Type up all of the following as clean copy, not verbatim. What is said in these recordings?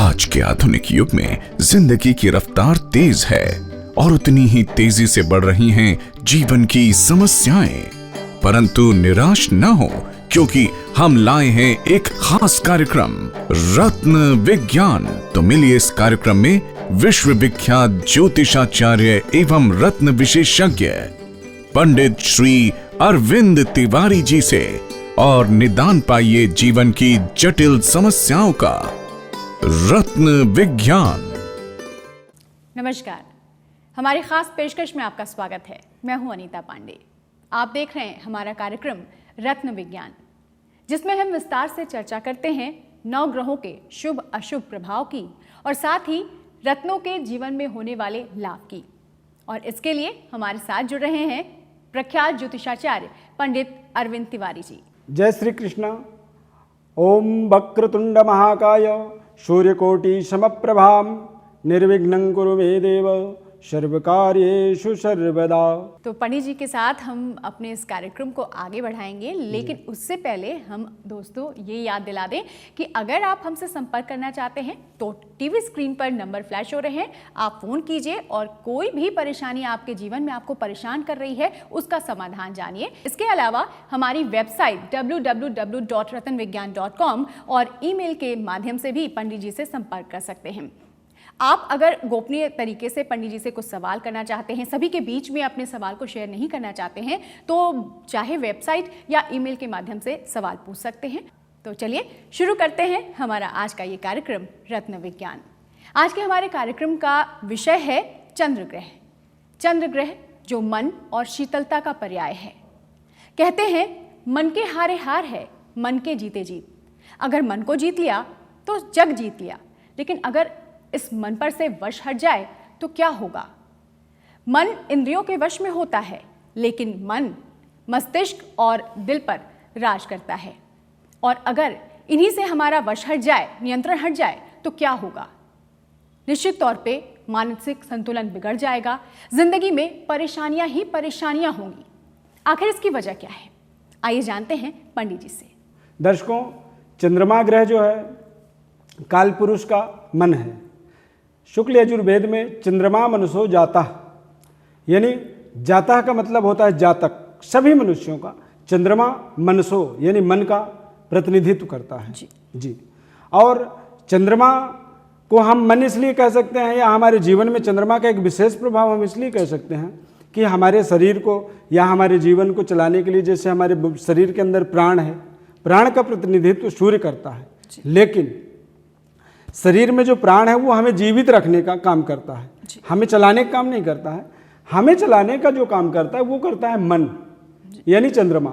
आज के आधुनिक युग में जिंदगी की रफ्तार तेज है और उतनी ही तेजी से बढ़ रही हैं जीवन की समस्याएं। परंतु निराश न हो, क्योंकि हम लाए हैं एक खास कार्यक्रम रत्न विज्ञान। तो मिलिए इस कार्यक्रम में विश्व विख्यात ज्योतिषाचार्य एवं रत्न विशेषज्ञ पंडित श्री अरविंद तिवारी जी से और निदान पाइए जीवन की जटिल समस्याओं का। रत्न विज्ञान। नमस्कार, हमारी खास पेशकश में आपका स्वागत है। मैं हूं अनीता पांडे। आप देख रहे हैं हमारा कार्यक्रम रत्न विज्ञान, जिसमें हम विस्तार से चर्चा करते हैं 9 ग्रहों के शुभ अशुभ प्रभाव की और साथ ही रत्नों के जीवन में होने वाले लाभ की। और इसके लिए हमारे साथ जुड़ रहे हैं प्रख्यात ज्योतिषाचार्य पंडित अरविंद तिवारी जी। जय श्री कृष्ण। ओम वक्रतुंड महाकाय सूर्यकोटि समप्रभाम निर्विघ्नं कुरु मे देव सर्वकार्येषु सर्वदा। तो पंडित जी के साथ हम अपने इस कार्यक्रम को आगे बढ़ाएंगे, लेकिन उससे पहले हम दोस्तों ये याद दिला दें कि अगर आप हमसे संपर्क करना चाहते हैं तो टीवी स्क्रीन पर नंबर फ्लैश हो रहे हैं, आप फोन कीजिए और कोई भी परेशानी आपके जीवन में आपको परेशान कर रही है उसका समाधान जानिए। इसके अलावा हमारी वेबसाइट www.ratanvigyan.com और ईमेल के माध्यम से भी पंडित जी से संपर्क कर सकते हैं। आप अगर गोपनीय तरीके से पंडित जी से कुछ सवाल करना चाहते हैं, सभी के बीच में अपने सवाल को शेयर नहीं करना चाहते हैं, तो चाहे वेबसाइट या ईमेल के माध्यम से सवाल पूछ सकते हैं। तो चलिए शुरू करते हैं हमारा आज का ये कार्यक्रम रत्न विज्ञान। आज के हमारे कार्यक्रम का विषय है चंद्र ग्रह। चंद्र ग्रह जो मन और शीतलता का पर्याय है। कहते हैं मन के हारे हार है, मन के जीते जीत। अगर मन को जीत लिया तो जग जीत लिया, लेकिन अगर इस मन पर से वश हट जाए तो क्या होगा। मन इंद्रियों के वश में होता है, लेकिन मन मस्तिष्क और दिल पर राज करता है। और अगर इन्हीं से हमारा वश हट जाए, नियंत्रण हट जाए तो क्या होगा। निश्चित तौर पे मानसिक संतुलन बिगड़ जाएगा, जिंदगी में परेशानियां ही परेशानियां होंगी। आखिर इसकी वजह क्या है, आइए जानते हैं पंडित जी से। दर्शकों, चंद्रमा ग्रह जो है काल पुरुष का मन है। शुक्ल यजुर्वेद में चंद्रमा मनुष्यो जातः, यानी जातः का मतलब होता है जातक। सभी मनुष्यों का चंद्रमा मनसो यानी मन का प्रतिनिधित्व करता है जी। और चंद्रमा को हम मन इसलिए कह सकते हैं, या हमारे जीवन में चंद्रमा का एक विशेष प्रभाव हम इसलिए कह सकते हैं कि हमारे शरीर को या हमारे जीवन को चलाने के लिए, जैसे हमारे शरीर के अंदर प्राण है, प्राण का प्रतिनिधित्व सूर्य करता है, लेकिन शरीर में जो प्राण है वो हमें जीवित रखने का काम करता है, हमें चलाने का काम नहीं करता है। हमें चलाने का जो काम करता है वो करता है मन, यानी चंद्रमा।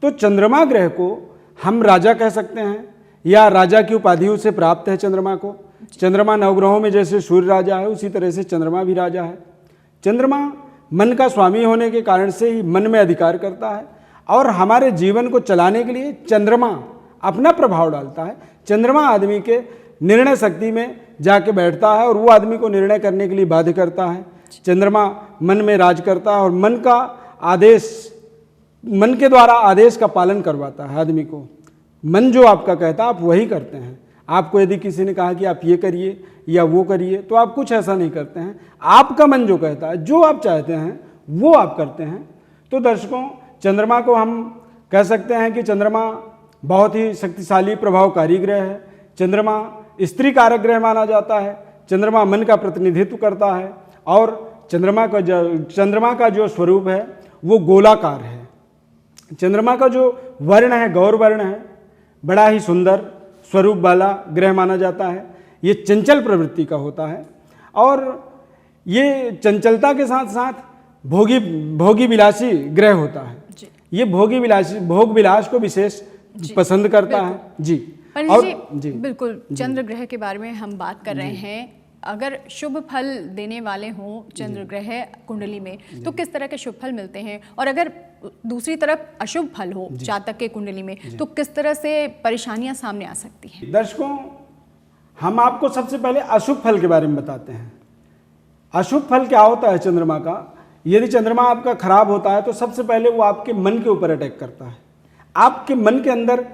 तो चंद्रमा ग्रह को हम राजा कह सकते हैं, या राजा की उपाधि उसे प्राप्त है चंद्रमा को। चंद्रमा नवग्रहों में जैसे सूर्य राजा है, उसी तरह से चंद्रमा भी राजा है। चंद्रमा मन का स्वामी होने के कारण से ही मन में अधिकार करता है, और हमारे जीवन को चलाने के लिए चंद्रमा अपना प्रभाव डालता है। चंद्रमा आदमी के निर्णय शक्ति में जाके बैठता है और वो आदमी को निर्णय करने के लिए बाध्य करता है। चंद्रमा मन में राज करता है और मन का आदेश, मन के द्वारा आदेश का पालन करवाता है आदमी को। मन जो आपका कहता है आप वही करते हैं। आपको यदि किसी ने कहा कि आप ये करिए या वो करिए तो आप कुछ ऐसा नहीं करते हैं। आपका मन जो कहता है, जो आप चाहते हैं वो आप करते हैं। तो दर्शकों, चंद्रमा को हम कह सकते हैं कि चंद्रमा बहुत ही शक्तिशाली प्रभावकारी ग्रह है। चंद्रमा स्त्री कारक ग्रह माना जाता है। चंद्रमा मन का प्रतिनिधित्व करता है, और चंद्रमा का जो स्वरूप है वो गोलाकार है। चंद्रमा का जो वर्ण है गौर वर्ण है, बड़ा ही सुंदर स्वरूप वाला ग्रह माना जाता है। ये चंचल प्रवृत्ति का होता है, और ये चंचलता के साथ साथ भोगी विलासी ग्रह होता है। ये भोग विलास को विशेष पसंद करता है जी। पंडित जी, बिल्कुल चंद्र ग्रह के बारे में हम बात कर रहे हैं। अगर शुभ फल देने वाले हों चंद्र ग्रह कुंडली में तो किस तरह के शुभ फल मिलते हैं, और अगर दूसरी तरफ अशुभ फल हो जातक के कुंडली में तो किस तरह से परेशानियां सामने आ सकती हैं। दर्शकों, हम आपको सबसे पहले अशुभ फल के बारे में बताते हैं। अशुभ फल क्या होता है चंद्रमा का। यदि चंद्रमा आपका खराब होता है तो सबसे पहले वो आपके मन के ऊपर अटैक करता है। आपके मन के अंदर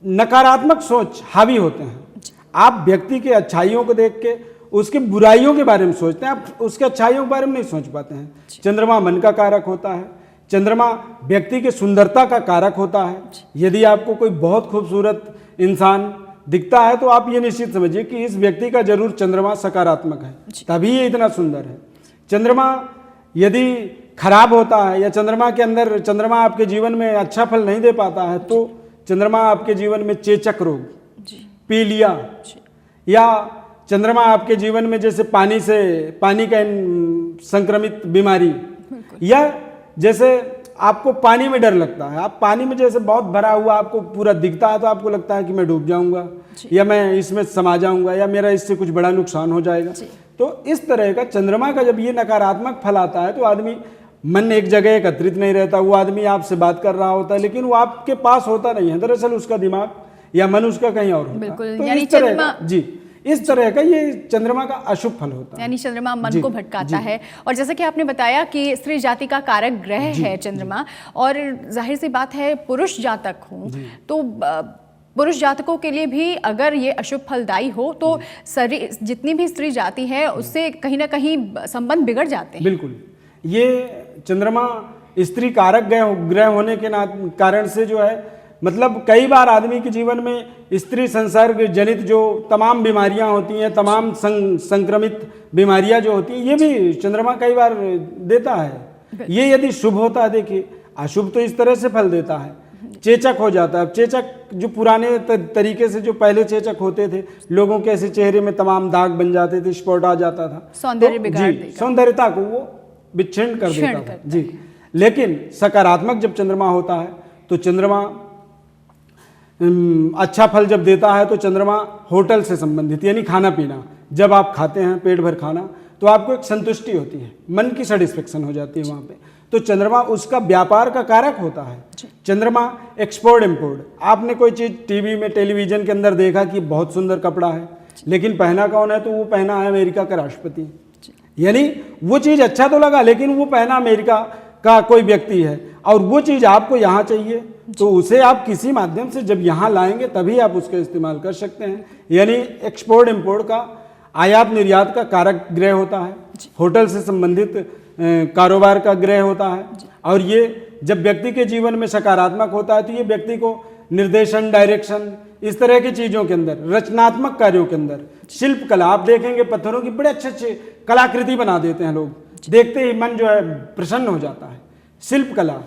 नकारात्मक सोच हावी होते हैं। आप व्यक्ति के अच्छाइयों को देख के उसके बुराइयों के बारे में सोचते हैं, आप उसके अच्छाइयों के बारे में नहीं सोच पाते हैं। चंद्रमा मन का कारक होता है, चंद्रमा व्यक्ति के सुंदरता का कारक होता है। यदि आपको कोई बहुत खूबसूरत इंसान दिखता है तो आप ये निश्चित समझिए कि इस व्यक्ति का जरूर चंद्रमा सकारात्मक है, तभी ये इतना सुंदर है। चंद्रमा यदि खराब होता है या चंद्रमा आपके जीवन में अच्छा फल नहीं दे पाता है तो चंद्रमा आपके जीवन में चेचक रोग, पीलिया, या चंद्रमा आपके जीवन में जैसे पानी का संक्रमित बीमारी, या जैसे आपको पानी में डर लगता है, आप पानी में जैसे बहुत भरा हुआ आपको पूरा दिखता है तो आपको लगता है कि मैं डूब जाऊंगा या मैं इसमें समा जाऊंगा या मेरा इससे कुछ बड़ा नुकसान हो जाएगा। तो इस तरह का चंद्रमा का जब ये नकारात्मक फल आता है तो आदमी मन एक जगह एकत्रित नहीं रहता, वो आदमी आपसे बात कर रहा होता है लेकिन वो आपके पास होता नहीं है, दरअसल उसका दिमाग या मन उसका कहीं और होता है। तो यानी इस तरह का ये चंद्रमा का अशुभ फल होता है, यानी चंद्रमा मन को भटकाता है। और जैसा कि आपने बताया कि स्त्री जाति का कारक ग्रह है चंद्रमा, और जाहिर सी बात है पुरुष जातक हो तो पुरुष जातकों के लिए भी अगर ये अशुभ फलदायी हो तो जितनी भी स्त्री जाति है उससे कहीं ना कहीं संबंध बिगड़ जाते हैं। बिल्कुल, ये चंद्रमा स्त्री कारक ग्रह होने के कारण से जो है मतलब कई बार आदमी के जीवन में स्त्री संसर्ग जनित जो तमाम बीमारियां होती हैं, तमाम संक्रमित बीमारियां जो होती हैं, ये भी चंद्रमा कई बार देता है। ये यदि शुभ होता है, देखिए अशुभ तो इस तरह से फल देता है, चेचक हो जाता है। चेचक जो पुराने तरीके से जो पहले चेचक होते थे, लोगों के ऐसे चेहरे में तमाम दाग बन जाते थे, स्पॉट आ जाता था, सौंदर्यता को वो विच्छिन्न कर देता था जी। लेकिन सकारात्मक जब चंद्रमा होता है तो चंद्रमा अच्छा फल जब देता है तो चंद्रमा होटल से संबंधित यानी खाना पीना, जब आप खाते हैं पेट भर खाना तो आपको एक संतुष्टि होती है, मन की सेटिस्फेक्शन हो जाती है वहाँ पे, तो चंद्रमा उसका व्यापार का कारक होता है। चंद्रमा एक्सपोर्ट इम्पोर्ट, आपने कोई चीज़ टीवी में टेलीविजन के अंदर देखा कि बहुत सुंदर कपड़ा है लेकिन पहना कौन है, तो वो पहना है अमेरिका का राष्ट्रपति, यानी वो चीज़ अच्छा तो लगा लेकिन वो पहना अमेरिका का कोई व्यक्ति है और वो चीज़ आपको यहाँ चाहिए तो उसे आप किसी माध्यम से जब यहाँ लाएंगे तभी आप उसका इस्तेमाल कर सकते हैं। यानी एक्सपोर्ट इम्पोर्ट का आयात निर्यात का कारक ग्रह होता है, होटल से संबंधित कारोबार का ग्रह होता है। और ये जब व्यक्ति के जीवन में सकारात्मक होता है तो ये व्यक्ति को निर्देशन, डायरेक्शन, इस तरह की चीज़ों के अंदर, रचनात्मक कार्यों के अंदर, शिल्प कला, आप देखेंगे पत्थरों की बड़े अच्छे अच्छे कलाकृति बना देते हैं लोग, देखते ही मन जो है प्रसन्न हो जाता है। शिल्प कला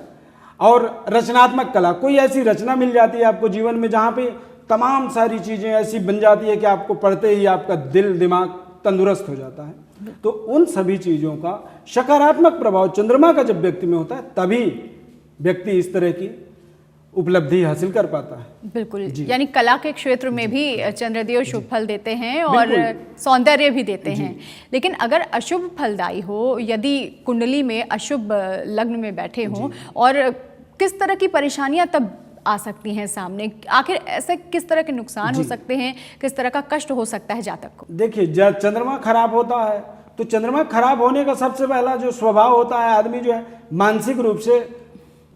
और रचनात्मक कला, कोई ऐसी रचना मिल जाती है आपको जीवन में जहाँ पे तमाम सारी चीज़ें ऐसी बन जाती है कि आपको पढ़ते ही आपका दिल दिमाग तंदुरुस्त हो जाता है। तो उन सभी चीज़ों का सकारात्मक प्रभाव चंद्रमा का जब व्यक्ति में होता है तभी व्यक्ति इस तरह की उपलब्धि हासिल कर पाता है। बिल्कुल, यानी कला के क्षेत्र में भी चंद्रदेव शुभ फल देते हैं और सौंदर्य भी देते हैं। लेकिन अगर अशुभ फलदायी हो, यदि कुंडली में अशुभ लग्न में बैठे हों, और किस तरह की परेशानियां तब आ सकती हैं सामने, आखिर ऐसे किस तरह के नुकसान हो सकते हैं, किस तरह का कष्ट हो सकता है जातक को? देखिए, जब चंद्रमा खराब होता है तो चंद्रमा खराब होने का सबसे पहला जो स्वभाव होता है, आदमी जो है मानसिक रूप से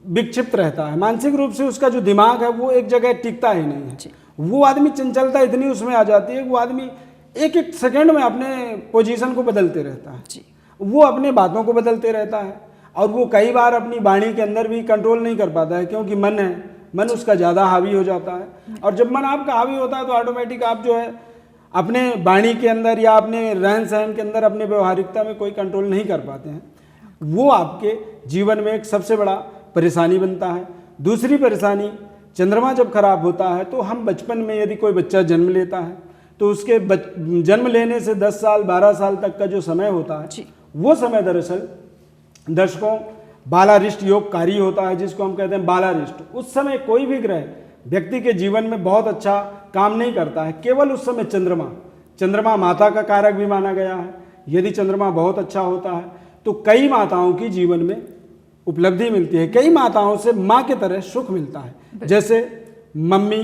विक्षिप्त रहता है, मानसिक रूप से उसका जो दिमाग है वो एक जगह टिकता ही नहीं है। वो आदमी चंचलता इतनी उसमें आ जाती है, वो आदमी एक एक सेकंड में अपने पोजीशन को बदलते रहता है, वो अपने बातों को बदलते रहता है और वो कई बार अपनी वाणी के अंदर भी कंट्रोल नहीं कर पाता है, क्योंकि मन है, मन उसका ज़्यादा हावी हो जाता है। और जब मन आपका हावी होता है तो ऑटोमेटिक आप जो है अपने वाणी के अंदर या अपने रहन सहन के अंदर, अपने व्यवहारिकता में कोई कंट्रोल नहीं कर पाते हैं। वो आपके जीवन में एक सबसे बड़ा परेशानी बनता है। दूसरी परेशानी, चंद्रमा जब खराब होता है तो हम बचपन में यदि कोई बच्चा जन्म लेता है तो उसके जन्म लेने से 10 साल 12 साल तक का जो समय होता है वो समय दरअसल दर्शकों बालारिष्ट योगकारी होता है, जिसको हम कहते हैं बालारिष्ट। उस समय कोई भी ग्रह व्यक्ति के जीवन में बहुत अच्छा काम नहीं करता है, केवल उस समय चंद्रमा माता का कारक भी माना गया है। यदि चंद्रमा बहुत अच्छा होता है तो कई माताओं की जीवन में उपलब्धि मिलती है, कई माताओं से माँ के तरह सुख मिलता है। जैसे मम्मी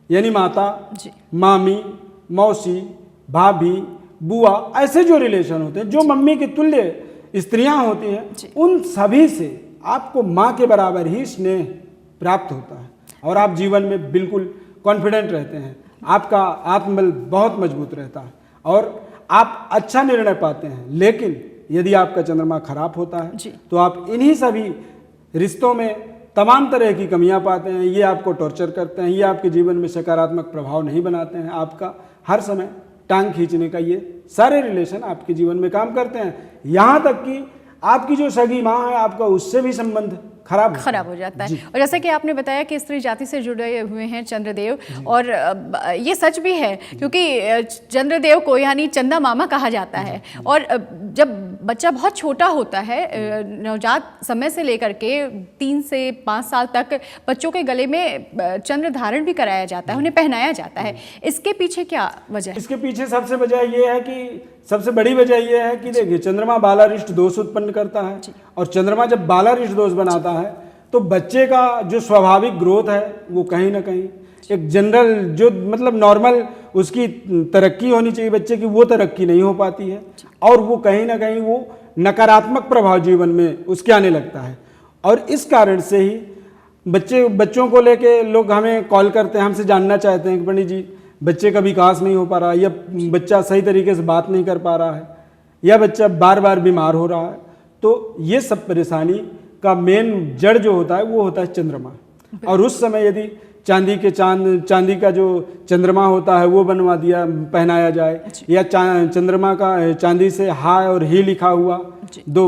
यानी माता, मामी, मौसी, भाभी, बुआ, ऐसे जो रिलेशन होते हैं, जो मम्मी के तुल्य स्त्रियां होती हैं, उन सभी से आपको माँ के बराबर ही स्नेह प्राप्त होता है और आप जीवन में बिल्कुल कॉन्फिडेंट रहते हैं। आपका आत्मबल बहुत मजबूत रहता है और आप अच्छा निर्णय पाते हैं। लेकिन यदि आपका चंद्रमा खराब होता है तो आप इन्हीं सभी रिश्तों में तमाम तरह की कमियां पाते हैं। ये आपको टॉर्चर करते हैं, ये आपके जीवन में सकारात्मक प्रभाव नहीं बनाते हैं। आपका हर समय टांग खींचने का ये सारे रिलेशन आपके जीवन में काम करते हैं। यहाँ तक कि आपकी जो सगी माँ है, आपका उससे भी संबंध खराब हो जाता है। और जैसा कि आपने बताया कि स्त्री जाति से जुड़े हुए हैं चंद्रदेव, और ये सच भी है क्योंकि चंद्रदेव को यानी चंदा मामा कहा जाता है। और जब बच्चा बहुत छोटा होता है, नवजात समय से लेकर के 3 से 5 साल तक बच्चों के गले में चंद्र धारण भी कराया जाता है, उन्हें पहनाया जाता है। इसके पीछे क्या वजह है? इसके पीछे सबसे सबसे बड़ी वजह यह है कि देखिए, चंद्रमा बालारिष्ट दोष उत्पन्न करता है और चंद्रमा जब बालारिष्ट दोष बनाता है तो बच्चे का जो स्वाभाविक ग्रोथ है वो कहीं ना कहीं एक जनरल जो मतलब नॉर्मल उसकी तरक्की होनी चाहिए बच्चे की, वो तरक्की नहीं हो पाती है और वो कहीं ना कहीं वो नकारात्मक प्रभाव जीवन में उसके आने लगता है। और इस कारण से ही बच्चों को लेके लोग हमें कॉल करते हैं, हमसे जानना चाहते हैं कि पंडित जी बच्चे का विकास नहीं हो पा रहा, या बच्चा सही तरीके से बात नहीं कर पा रहा है, या बच्चा बार बार बीमार हो रहा है। तो ये सब परेशानी का मेन जड़ जो होता है वो होता है चंद्रमा। और उस समय यदि चांदी का जो चंद्रमा होता है वो बनवा दिया, पहनाया जाए, या चंद्रमा का चांदी से हाय और ही लिखा हुआ 2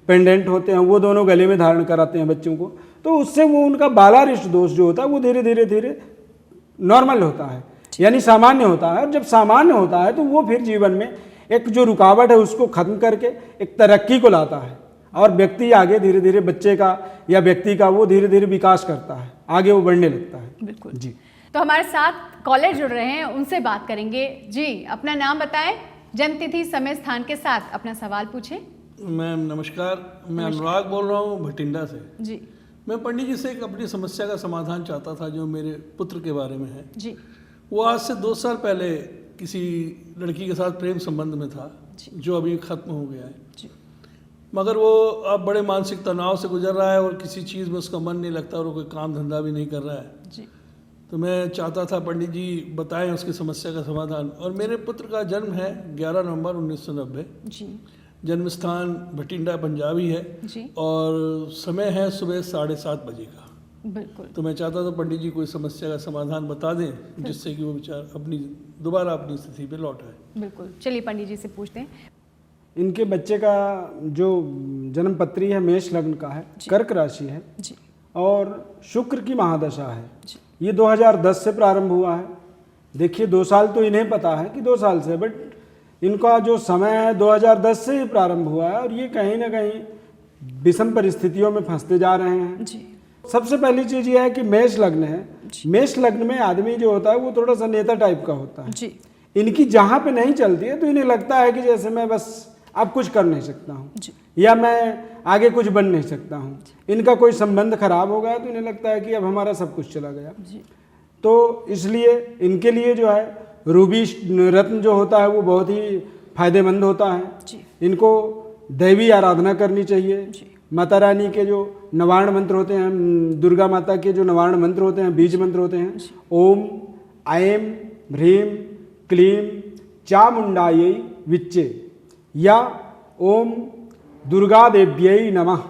पेंडेंट होते हैं वो दोनों गले में धारण कराते हैं बच्चों को, तो उससे वो उनका बालारिष्ट दोष जो होता है वो धीरे धीरे नॉर्मल होता है, यानी सामान्य होता है। और जब सामान्य होता है तो वो फिर जीवन में एक जो रुकावट है उसको खत्म करके एक तरक्की को लाता है और व्यक्ति आगे धीरे धीरे बच्चे का या व्यक्ति का वो धीरे धीरे विकास करता है, आगे वो बढ़ने लगता है। बिल्कुल जी। तो हमारे साथ कॉलर जुड़ रहे हैं, उनसे बात करेंगे। जी, अपना नाम बताएं, जन्म तिथि, समय, स्थान के साथ अपना सवाल पूछें। मैम नमस्कार, मैं अनुराग बोल रहा हूँ भटिंडा से। जी, मैं पंडित जी से एक अपनी समस्या का समाधान चाहता था जो मेरे पुत्र के बारे में है। जी, वो आज से 2 साल पहले किसी लड़की के साथ प्रेम संबंध में था जो अभी खत्म हो गया है जी। मगर वो अब बड़े मानसिक तनाव से गुजर रहा है और किसी चीज़ में उसका मन नहीं लगता और वो कोई काम धंधा भी नहीं कर रहा है जी। तो मैं चाहता था पंडित जी बताएं उसकी समस्या का समाधान। और मेरे पुत्र का जन्म है 11 नवंबर 1990 जी। जन्म स्थान भटिंडा पंजाबी है जी। और समय है सुबह 7:30 बजे का। बिल्कुल। तो मैं चाहता था पंडित जी कोई समस्या का समाधान बता दें जिससे कि वो बेचारा दोबारा अपनी स्थिति पे लौट आए। बिल्कुल, चलिए पंडित जी से पूछते हैं। इनके बच्चे का जो जन्म पत्री है मेष लग्न का है, कर्क राशि है जी। और शुक्र की महादशा है। ये 2010 से प्रारंभ हुआ है। देखिए 2 साल तो इन्हें पता है कि 2 साल से, बट इनका जो समय है 2010 से ही प्रारंभ हुआ है और ये कहीं ना कहीं विषम परिस्थितियों में फंसते जा रहे हैं जी। सबसे पहली चीज ये है कि मेष लग्न है। मेष लग्न में आदमी जो होता है वो थोड़ा सा नेता टाइप का होता है जी। इनकी जहां पे नहीं चलती है तो इन्हें लगता है कि जैसे मैं बस अब कुछ कर नहीं सकता हूँ या मैं आगे कुछ बन नहीं सकता हूँ। इनका कोई संबंध खराब हो गया तो इन्हें लगता है कि अब हमारा सब कुछ चला गया। तो इसलिए इनके लिए जो है रूबी रत्न जो होता है वो बहुत ही फायदेमंद होता है। इनको दैवी आराधना करनी चाहिए। माता रानी के जो नवार्ण मंत्र होते हैं, दुर्गा माता के जो नवार्ण मंत्र होते हैं, बीज मंत्र होते हैं, ओम ऐं ह्रीं क्लीं चामुंडायै विच्चे या ओम दुर्गा देव्यै नमः,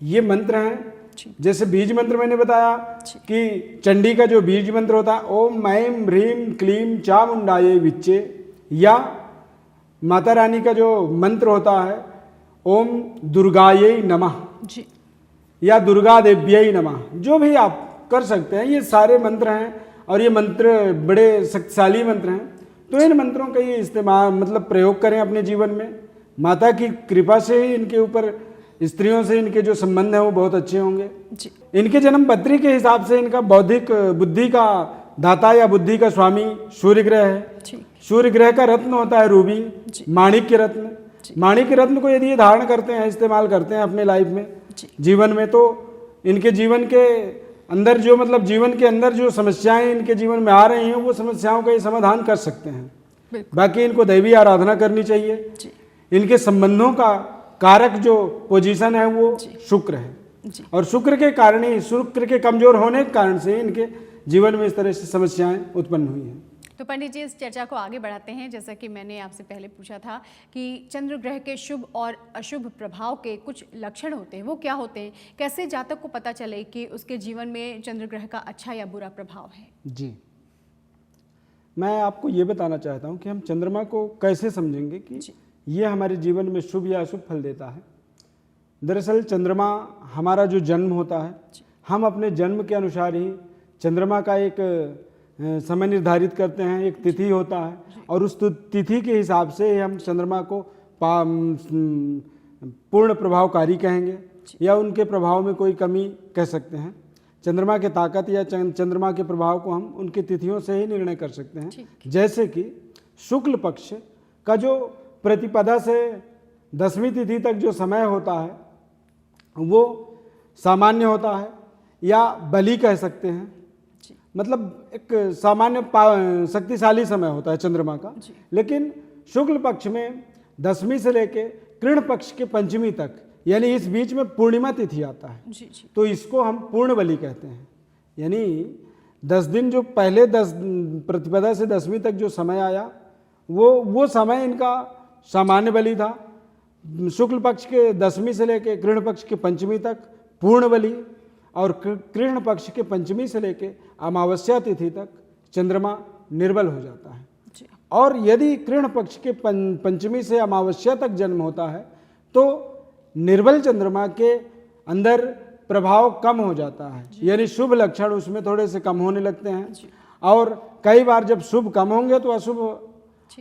ये मंत्र हैं। जैसे बीज मंत्र मैंने बताया कि चंडी का जो बीज मंत्र होता है ओम ऐं ह्रीं क्लीं चामुंडायै विच्चे, या माता रानी का जो मंत्र होता है ओम दुर्गायै नमः या दुर्गा देव्यै नमः, जो भी आप कर सकते हैं। ये सारे मंत्र हैं और ये मंत्र बड़े शक्तिशाली मंत्र हैं। तो इन मंत्रों का ये इस्तेमाल मतलब प्रयोग करें अपने जीवन में। माता की कृपा से ही इनके ऊपर स्त्रियों से इनके जो संबंध हैं वो बहुत अच्छे होंगे। इनके जन्म पत्री के हिसाब से इनका बौद्धिक बुद्धि का दाता या बुद्धि का स्वामी सूर्य ग्रह है। सूर्य ग्रह का रत्न होता है रूबी, माणिक्य रत्न। माणिक्य रत्न को यदि ये धारण करते हैं, इस्तेमाल करते हैं अपने लाइफ में, जीवन में, तो इनके जीवन के अंदर जो मतलब जीवन के अंदर जो समस्याएं इनके जीवन में आ रही हैं वो समस्याओं का ये समाधान कर सकते हैं। बाकी इनको दैवी आराधना करनी चाहिए। इनके संबंधों का कारक जो पोजीशन है वो शुक्र है और शुक्र के कारण ही, शुक्र के कमजोर होने के कारण से इनके जीवन में इस तरह से समस्याएं उत्पन्न हुई हैं। तो पंडित जी, इस चर्चा को आगे बढ़ाते हैं। जैसा कि मैंने आपसे पहले पूछा था कि चंद्र ग्रह के शुभ और अशुभ प्रभाव के कुछ लक्षण होते हैं, वो क्या होते हैं? कैसे जातक को पता चले कि उसके जीवन में चंद्र ग्रह का अच्छा या बुरा प्रभाव है? जी, मैं आपको ये बताना चाहता हूँ कि हम चंद्रमा को कैसे समझेंगे कि ये हमारे जीवन में शुभ या अशुभ फल देता है। दरअसल चंद्रमा हमारा जो जन्म होता है, हम अपने जन्म के अनुसार ही चंद्रमा का एक समय निर्धारित करते हैं, एक तिथि होता है और उस तिथि के हिसाब से हम चंद्रमा को पूर्ण प्रभावकारी कहेंगे या उनके प्रभाव में कोई कमी कह सकते हैं। चंद्रमा की ताकत या चंद्रमा के प्रभाव को हम उनकी तिथियों से ही निर्णय कर सकते हैं। जैसे कि शुक्ल पक्ष का जो प्रतिपदा से 10वीं तिथि तक जो समय होता है वो सामान्य होता है या बली कह सकते हैं, मतलब एक सामान्य शक्तिशाली समय होता है चंद्रमा का। लेकिन शुक्ल पक्ष में 10वीं से लेके कृष्ण पक्ष के 5वीं तक, यानी इस बीच में पूर्णिमा तिथि आता है, तो इसको हम पूर्ण बली कहते हैं। यानी 10 दिन जो पहले 10 प्रतिपदा से 10वीं तक जो समय आया वो समय इनका सामान्य बली था। शुक्ल पक्ष के 10वीं से लेके कृष्ण पक्ष के 5वीं तक पूर्ण बली और कृष्ण पक्ष के 5वीं से लेके अमावस्या तिथि तक चंद्रमा निर्बल हो जाता है। और यदि कृष्ण पक्ष के 5वीं से अमावस्या तक जन्म होता है तो निर्बल चंद्रमा के अंदर प्रभाव कम हो जाता है, यानी शुभ लक्षण उसमें थोड़े से कम होने लगते हैं। और कई बार जब शुभ कम होंगे तो अशुभ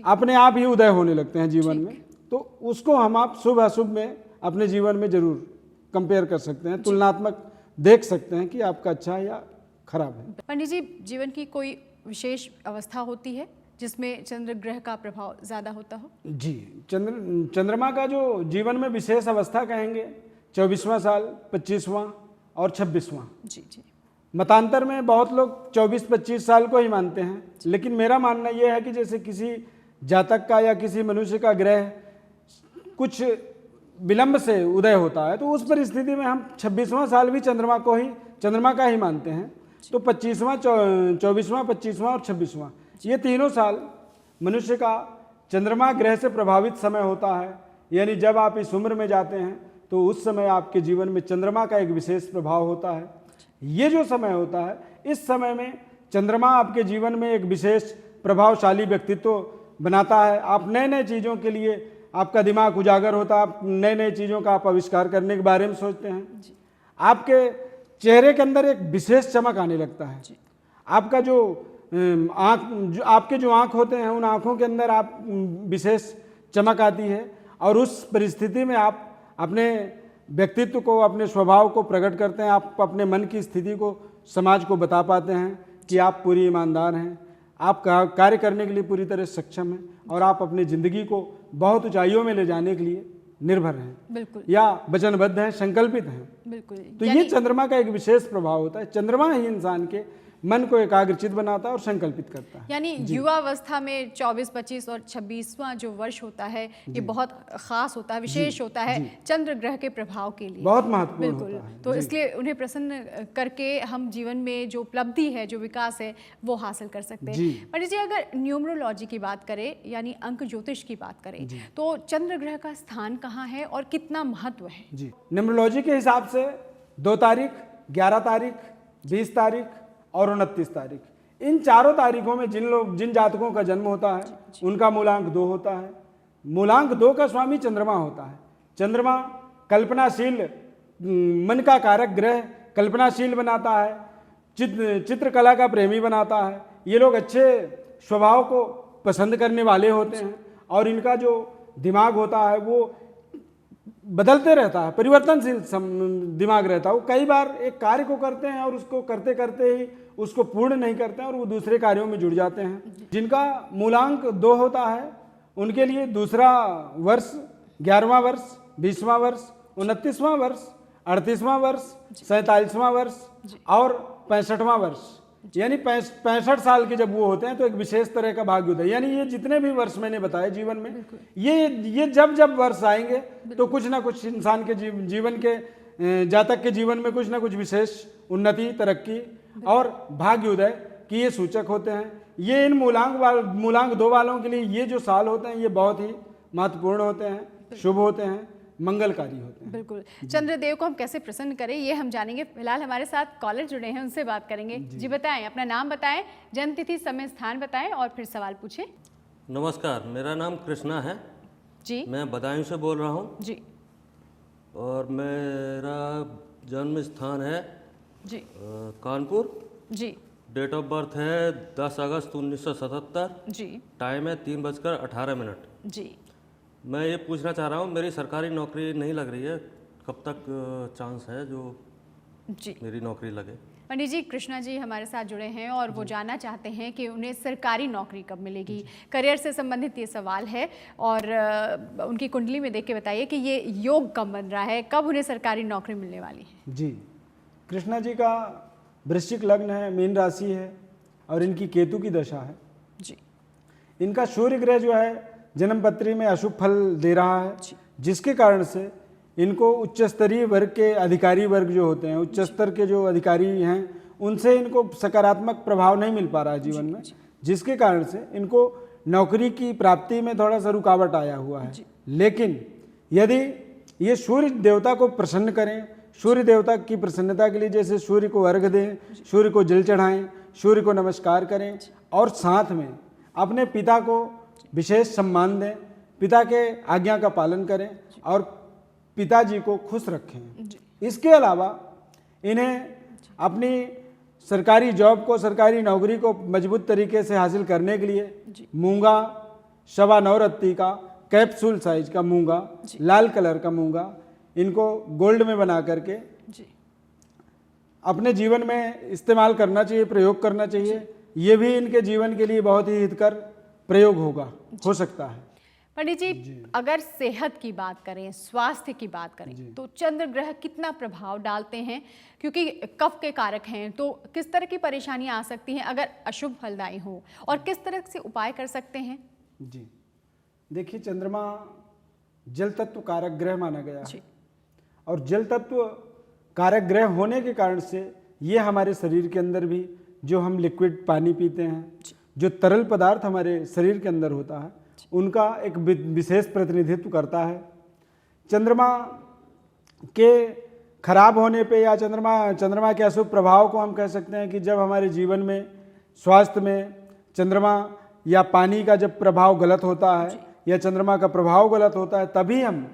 अपने आप ही उदय होने लगते हैं जीवन में। तो उसको हम आप शुभ अशुभ में अपने जीवन में जरूर कंपेयर कर सकते हैं, तुलनात्मक देख सकते हैं कि आपका अच्छा है या खराब है। पंडित जी, जीवन की कोई विशेष अवस्था होती है जिसमें चंद्र ग्रह का प्रभाव ज़्यादा होता हो? जी, चंद्रमा का जो जीवन में विशेष अवस्था कहेंगे 24वां साल, 25वां और 26वां। जी जी। मतांतर में बहुत लोग 24-25 साल को ही मानते हैं, लेकिन मेरा मानना यह है कि जैसे किसी जातक का या किसी मनुष्य का ग्रह कुछ विलंब से उदय होता है तो उस परिस्थिति में हम 26वां साल भी चंद्रमा का ही मानते हैं। तो 25वां, 24वां, 25वां और 26वां, ये तीनों साल मनुष्य का चंद्रमा ग्रह से प्रभावित समय होता है। यानी जब आप इस उम्र में जाते हैं तो उस समय आपके जीवन में चंद्रमा का एक विशेष प्रभाव होता है। ये जो समय होता है, इस समय में चंद्रमा आपके जीवन में एक विशेष प्रभावशाली व्यक्तित्व बनाता है। आप नए नए चीज़ों के लिए आपका दिमाग उजागर होता है, आप नए नए चीज़ों का आप आविष्कार करने के बारे में सोचते हैं। आपके चेहरे के अंदर एक विशेष चमक आने लगता है। आपका जो आपके जो आँख होते हैं उन आँखों के अंदर आप विशेष चमक आती है और उस परिस्थिति में आप अपने व्यक्तित्व को, अपने स्वभाव को प्रकट करते हैं। आप अपने मन की स्थिति को समाज को बता पाते हैं कि आप पूरी ईमानदार हैं, आप कार्य करने के लिए पूरी तरह सक्षम हैं और आप अपनी ज़िंदगी को बहुत ऊंचाइयों में ले जाने के लिए निर्भर हैं, बिल्कुल, या वचनबद्ध हैं, संकल्पित हैं। बिल्कुल। तो ये चंद्रमा का एक विशेष प्रभाव होता है। चंद्रमा ही इंसान के मन को एकाग्रचित बनाता है और संकल्पित करता है। यानी युवावस्था में 24, 25 और 26वां जो वर्ष होता है ये बहुत खास होता है, विशेष होता है चंद्र ग्रह के प्रभाव के लिए, बहुत महत्वपूर्ण होता है। तो इसलिए उन्हें प्रसन्न करके हम जीवन में जो उपलब्धि है, जो विकास है, वो हासिल कर सकते हैं। पंडित जी, अगर न्यूमरोलॉजी की बात करें यानी अंक ज्योतिष की बात करें तो चंद्र ग्रह का स्थान कहाँ है और कितना महत्व है? जी, न्यूमरोलॉजी के हिसाब से 2 तारीख, 11 तारीख, 20 तारीख और 29 तारीख, इन चारों तारीखों में जिन जातकों का जन्म होता है उनका मूलांक 2 होता है। मूलांक 2 का स्वामी चंद्रमा होता है। चंद्रमा कल्पनाशील, मन का कारक ग्रह, कल्पनाशील बनाता है, चित्रकला का प्रेमी बनाता है। ये लोग अच्छे स्वभाव को पसंद करने वाले होते हैं और इनका जो दिमाग होता है वो बदलते रहता है, परिवर्तनशील दिमाग रहता है। वो कई बार एक कार्य को करते हैं और उसको करते करते ही उसको पूर्ण नहीं करते हैं और वो दूसरे कार्यों में जुड़ जाते हैं। जिनका मूलांक 2 होता है उनके लिए दूसरा वर्ष, 11वां वर्ष, 20वां वर्ष, 29वां वर्ष, 38वां वर्ष, 47वां वर्ष और 65वां वर्ष, यानी 65 साल के जब वो होते हैं तो एक विशेष तरह का भाग्य होता है। यानी ये जितने भी वर्ष मैंने बताए जीवन में, ये जब वर्ष आएंगे तो कुछ ना कुछ इंसान के जीवन के जातक के जीवन में कुछ ना कुछ विशेष उन्नति, तरक्की और भाग्योदय की ये सूचक होते हैं। ये इन मूलांक 2 वालों के लिए ये जो साल होते हैं ये बहुत ही महत्वपूर्ण होते हैं, शुभ होते हैं, मंगलकारी होते हैं। बिल्कुल। चंद्रदेव को हम कैसे प्रसन्न करें ये हम जानेंगे। फिलहाल हमारे साथ कॉलर जुड़े हैं, उनसे बात करेंगे। जी बताएं, अपना नाम बताएं, जन्म तिथि, समय, स्थान बताएं और फिर सवाल पूछें। नमस्कार, मेरा नाम कृष्णा है जी। मैं बदायूं से बोल रहा हूँ जी। और मेरा जन्म स्थान है जी। कानपुर। जी। डेट ऑफ बर्थ है 10 अगस्त 1977। जी। टाइम है 3:18। जी। मैं ये पूछना चाह रहा हूँ, मेरी सरकारी नौकरी नहीं लग रही है, कब तक चांस है जो जी मेरी नौकरी लगे? पंडित जी, कृष्णा जी हमारे साथ जुड़े हैं और वो जानना चाहते हैं कि उन्हें सरकारी नौकरी कब मिलेगी। करियर से संबंधित ये सवाल है और उनकी कुंडली में देख के बताइए कि ये योग कब बन रहा है, कब उन्हें सरकारी नौकरी मिलने वाली है। जी, कृष्णा जी का वृश्चिक लग्न है, मीन राशि है और इनकी केतु की दशा है। जी। इनका सूर्य ग्रह जो है जन्म पत्री में अशुभ फल दे रहा है, जिसके कारण से इनको उच्च स्तरीय वर्ग के अधिकारी वर्ग जो होते हैं, उच्च स्तर के जो अधिकारी हैं, उनसे इनको सकारात्मक प्रभाव नहीं मिल पा रहा है जीवन में, जिसके कारण से इनको नौकरी की प्राप्ति में थोड़ा सा रुकावट आया हुआ है। लेकिन यदि ये सूर्य देवता को प्रसन्न करें, सूर्य देवता की प्रसन्नता के लिए जैसे सूर्य को अर्घ दें, सूर्य को जल चढ़ाएं, सूर्य को नमस्कार करें और साथ में अपने पिता को विशेष सम्मान दें, पिता के आज्ञा का पालन करें और पिताजी को खुश रखें। इसके अलावा इन्हें अपनी सरकारी जॉब को, सरकारी नौकरी को मजबूत तरीके से हासिल करने के लिए मूंगा, 9.25 रत्ती का कैप्सूल साइज का मूंगा, लाल कलर का मूंगा, इनको गोल्ड में बना करके अपने जीवन में इस्तेमाल करना चाहिए, प्रयोग करना चाहिए। ये भी इनके जीवन के लिए बहुत ही हितकर प्रयोग हो सकता है। पंडित जी, अगर सेहत की बात करें, स्वास्थ्य की बात करें, तो चंद्र ग्रह कितना प्रभाव डालते हैं? क्योंकि कफ के कारक हैं, तो किस तरह की परेशानियां आ सकती हैं अगर अशुभ फलदायी हो, और किस तरह से उपाय कर सकते हैं? जी देखिए, चंद्रमा जल तत्व कारक ग्रह माना गया है और जल तत्व कारक ग्रह होने के कारण से ये हमारे शरीर के अंदर भी जो हम लिक्विड पानी पीते हैं, जो तरल पदार्थ हमारे शरीर के अंदर होता है, उनका एक विशेष प्रतिनिधित्व करता है। चंद्रमा के खराब होने पे या चंद्रमा के अशुभ प्रभाव को हम कह सकते हैं कि जब हमारे जीवन में स्वास्थ्य में चंद्रमा या पानी का जब प्रभाव गलत होता है या चंद्रमा का प्रभाव गलत होता है, तभी हम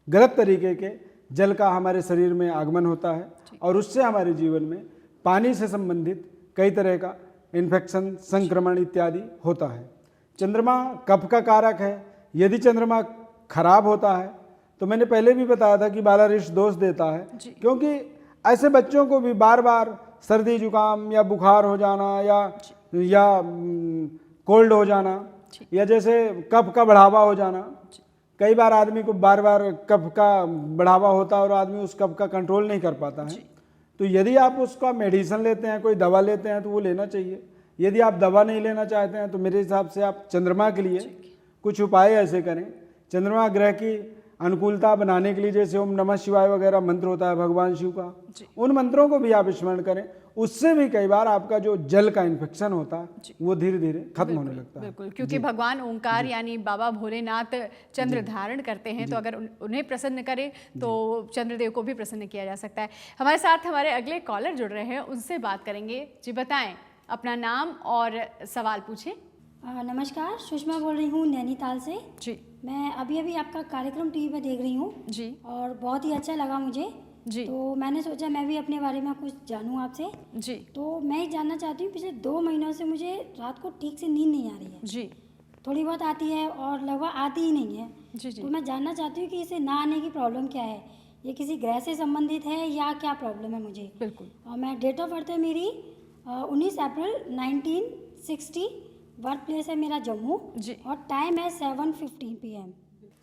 गलत तरीके के जल का हमारे शरीर में आगमन होता है और उससे हमारे जीवन में पानी से संबंधित कई तरह का इन्फेक्शन, संक्रमण इत्यादि होता है। चंद्रमा कफ का कारक है। यदि चंद्रमा खराब होता है तो मैंने पहले भी बताया था कि बालारिश दोष देता है, क्योंकि ऐसे बच्चों को भी बार बार सर्दी जुकाम या बुखार हो जाना या कोल्ड हो जाना या जैसे कफ का बढ़ावा हो जाना, कई बार आदमी को बार बार कफ का बढ़ावा होता है और आदमी उस कफ का कंट्रोल नहीं कर पाता है। तो यदि आप उसका मेडिसिन लेते हैं, कोई दवा लेते हैं, तो वो लेना चाहिए। यदि आप दवा नहीं लेना चाहते हैं तो मेरे हिसाब से आप चंद्रमा के लिए कुछ उपाय ऐसे करें। चंद्रमा ग्रह की अनुकूलता बनाने के लिए जैसे ओम नमः शिवाय वगैरह मंत्र होता है भगवान शिव का, उन मंत्रों को भी आप स्मरण करें। उससे भी कई बार आपका जो जल का इन्फेक्शन होता है वो धीरे धीरे खत्म होने लगता है। बिल्कुल, क्योंकि भगवान ओंकार यानी बाबा भोलेनाथ चंद्र धारण करते हैं, तो अगर उन्हें प्रसन्न करें तो चंद्रदेव को भी प्रसन्न किया जा सकता है। हमारे साथ हमारे अगले कॉलर जुड़ रहे हैं, उनसे बात करेंगे। जी बताएं, अपना नाम और सवाल पूछें। नमस्कार, सुषमा बोल रही हूँ नैनीताल से। जी। मैं अभी आपका कार्यक्रम टीवी पर देख रही हूँ जी, और बहुत ही अच्छा लगा मुझे जी। तो मैंने सोचा मैं भी अपने बारे में कुछ जानूँ आपसे। जी। तो मैं ये जानना चाहती हूँ, पिछले 2 महीनों से मुझे रात को ठीक से नींद नहीं आ रही है। जी। थोड़ी बहुत आती है और लगभग आती ही नहीं है। जी। तो मैं जानना चाहती हूँ कि इसे ना आने की प्रॉब्लम क्या है, ये किसी ग्रह से संबंधित है या क्या प्रॉब्लम है मुझे। बिल्कुल। और मैं डेट ऑफ बर्थ है मेरी 19 अप्रैल 1960, बर्थ प्लेस है मेरा जम्मू जी। और टाइम है 7:15 PM।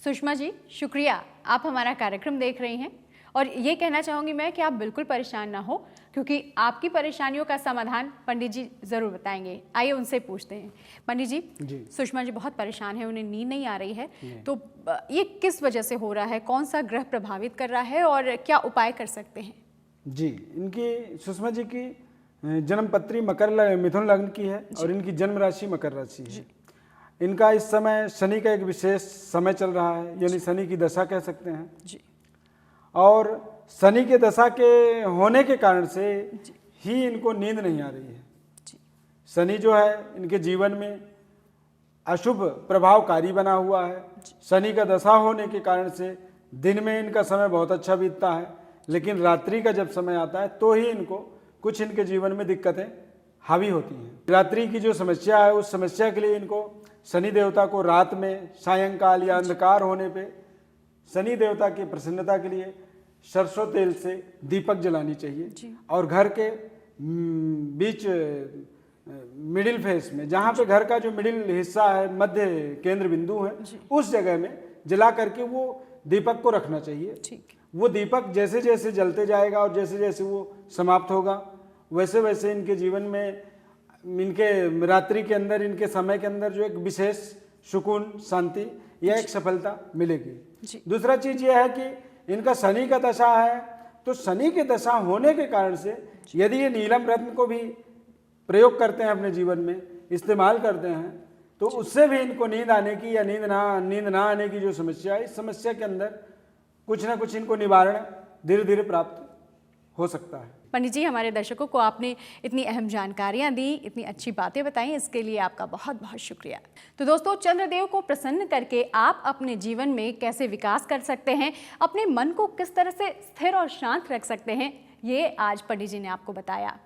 सुषमा जी, शुक्रिया, आप हमारा कार्यक्रम देख रही हैं और ये कहना चाहूँगी मैं कि आप बिल्कुल परेशान ना हो, क्योंकि आपकी परेशानियों का समाधान पंडित जी ज़रूर बताएंगे। आइए उनसे पूछते हैं। पंडित जी, सुषमा जी बहुत परेशान है, उन्हें नींद नहीं आ रही है, तो ये किस वजह से हो रहा है, कौन सा ग्रह प्रभावित कर रहा है और क्या उपाय कर सकते हैं? जी, इनकी सुषमा जी की जन्मपत्री मिथुन लग्न की है और इनकी जन्म राशि मकर राशि है। इनका इस समय शनि का एक विशेष समय चल रहा है, यानी शनि की दशा कह सकते हैं जी। और शनि के दशा के होने के कारण से ही इनको नींद नहीं आ रही है। शनि जो है इनके जीवन में अशुभ प्रभावकारी बना हुआ है। शनि का दशा होने के कारण से दिन में इनका समय बहुत अच्छा बीतता है, लेकिन रात्रि का जब समय आता है तो ही इनको कुछ इनके जीवन में दिक्कतें हावी होती हैं। रात्रि की जो समस्या है उस समस्या के लिए इनको शनि देवता को रात में सायंकाल या अंधकार होने पे शनि देवता की प्रसन्नता के लिए सरसों तेल से दीपक जलानी चाहिए और घर के बीच मिडिल फेस में, जहाँ पे घर का जो मिडिल हिस्सा है, मध्य केंद्र बिंदु है, उस जगह में जला करके वो दीपक को रखना चाहिए। वो दीपक जैसे जैसे जलते जाएगा और जैसे जैसे वो समाप्त होगा वैसे वैसे इनके जीवन में, इनके रात्रि के अंदर, इनके समय के अंदर जो एक विशेष सुकून, शांति या एक सफलता मिलेगी। दूसरा चीज ये है कि इनका शनि का दशा है, तो शनि के दशा होने के कारण से यदि ये नीलम रत्न को भी प्रयोग करते हैं, अपने जीवन में इस्तेमाल करते हैं, तो उससे भी इनको नींद आने की या नींद ना आने की जो समस्या है, इस समस्या के अंदर कुछ ना कुछ इनको निवारण धीरे धीरे प्राप्त हो सकता है। पंडित जी, हमारे दर्शकों को आपने इतनी अहम जानकारियां दी, इतनी अच्छी बातें बताई, इसके लिए आपका बहुत बहुत शुक्रिया। तो दोस्तों, चंद्रदेव को प्रसन्न करके आप अपने जीवन में कैसे विकास कर सकते हैं, अपने मन को किस तरह से स्थिर और शांत रख सकते हैं, ये आज पंडित जी ने आपको बताया।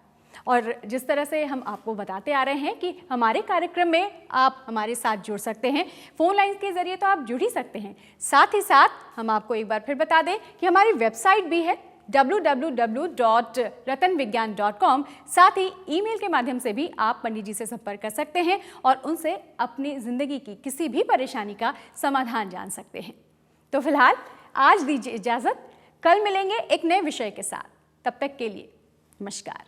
और जिस तरह से हम आपको बताते आ रहे हैं कि हमारे कार्यक्रम में आप हमारे साथ जुड़ सकते हैं, फ़ोन लाइन के ज़रिए तो आप जुड़ ही सकते हैं। साथ ही साथ हम आपको एक बार फिर बता दें कि हमारी वेबसाइट भी है www.ratanvigyan.com। साथ ही ईमेल के माध्यम से भी आप पंडित जी से संपर्क कर सकते हैं और उनसे अपनी ज़िंदगी की किसी भी परेशानी का समाधान जान सकते हैं। तो फिलहाल आज दीजिए इजाज़त, कल मिलेंगे एक नए विषय के साथ। तब तक के लिए नमस्कार।